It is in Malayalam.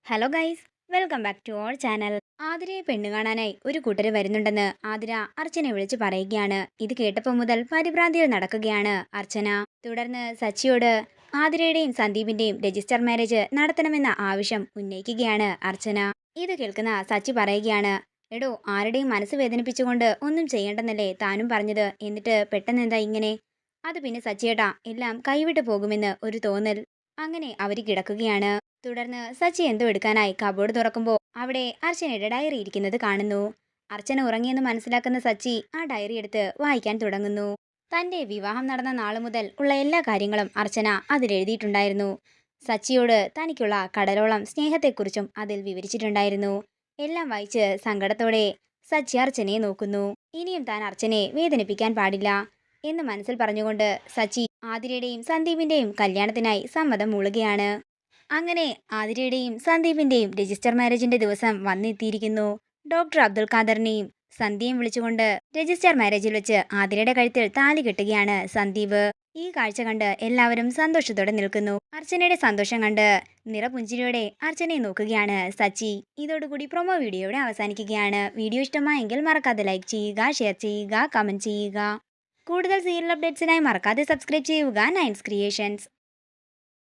Hello guys, welcome back to our channel. ആതിരയെ പെണ്ണു കാണാനായി ഒരു കൂട്ടര് വരുന്നുണ്ടെന്ന് ആതിര അർച്ചനെ വിളിച്ചു പറയുകയാണ്. ഇത് കേട്ടപ്പോൾ മുതൽ പരിഭ്രാന്തിയിൽ നടക്കുകയാണ് അർച്ചന. തുടർന്ന് സച്ചിയോട് ആതിരയുടെയും സന്ദീപിന്റെയും രജിസ്റ്റർ മാരേജ് നടത്തണമെന്ന ആവശ്യം ഉന്നയിക്കുകയാണ് അർച്ചന. ഇത് കേൾക്കുന്ന സച്ചി പറയുകയാണ്, എടോ, ആരുടെയും മനസ്സ് വേദനിപ്പിച്ചുകൊണ്ട് ഒന്നും ചെയ്യണ്ടെന്നല്ലേ താനും പറഞ്ഞത്, എന്നിട്ട് പെട്ടെന്ന് എന്താ ഇങ്ങനെ? അത് പിന്നെ സച്ചിയേട്ടാ, എല്ലാം കൈവിട്ടു പോകുമെന്ന് ഒരു തോന്നൽ. അങ്ങനെ അവര് കിടക്കുകയാണ്. തുടർന്ന് സച്ചി എന്തോ എടുക്കാനായി കബോർഡ് തുറക്കുമ്പോൾ അവിടെ അർച്ചനയുടെ ഡയറി ഇരിക്കുന്നത് കാണുന്നു. അർച്ചന ഉറങ്ങിയെന്ന് മനസ്സിലാക്കുന്ന സച്ചി ആ ഡയറി എടുത്ത് വായിക്കാൻ തുടങ്ങുന്നു. തന്റെ വിവാഹം നടന്ന നാളു മുതൽ ഉള്ള എല്ലാ കാര്യങ്ങളും അർച്ചന അതിലെഴുതിയിട്ടുണ്ടായിരുന്നു. സച്ചിയോട് തനിക്കുള്ള കടലോളം സ്നേഹത്തെക്കുറിച്ചും അതിൽ വിവരിച്ചിട്ടുണ്ടായിരുന്നു. എല്ലാം വായിച്ച് സങ്കടത്തോടെ സച്ചി അർച്ചനയെ നോക്കുന്നു. ഇനിയും താൻ അർച്ചനയെ വേദനിപ്പിക്കാൻ പാടില്ല എന്ന് മനസ്സിൽ പറഞ്ഞുകൊണ്ട് സച്ചി ആതിരയുടെയും സന്ദീപിന്റെയും കല്യാണത്തിനായി സമ്മതം മൂളുകയാണ്. അങ്ങനെ ആതിരയുടെയും സന്ദീപിന്റെയും രജിസ്റ്റർ മാരേജിന്റെ ദിവസം വന്നെത്തിയിരിക്കുന്നു. ഡോക്ടർ അബ്ദുൽ ഖാദറിനെയും സന്ധ്യയും വിളിച്ചുകൊണ്ട് രജിസ്റ്റർ മാരേജിൽ വെച്ച് ആതിരയുടെ കഴുത്തിൽ താലി കെട്ടുകയാണ് സന്ദീപ്. ഈ കാഴ്ച കണ്ട് എല്ലാവരും സന്തോഷത്തോടെ നിൽക്കുന്നു. അർച്ചനയുടെ സന്തോഷം കണ്ട് നിറപുഞ്ചിരിയോടെ അർച്ചനയെ നോക്കുകയാണ് സച്ചി. ഇതോടുകൂടി പ്രൊമോ വീഡിയോയുടെ അവസാനിക്കുകയാണ്. വീഡിയോ ഇഷ്ടമായെങ്കിൽ മറക്കാതെ ലൈക്ക് ചെയ്യുക, ഷെയർ ചെയ്യുക, കമന്റ് ചെയ്യുക. കൂടുതൽ സീരിയൽ അപ്ഡേറ്റ്സിനായി മറക്കാതെ സബ്സ്ക്രൈബ് ചെയ്യുക നയൻസ് ക്രിയേഷൻസ്.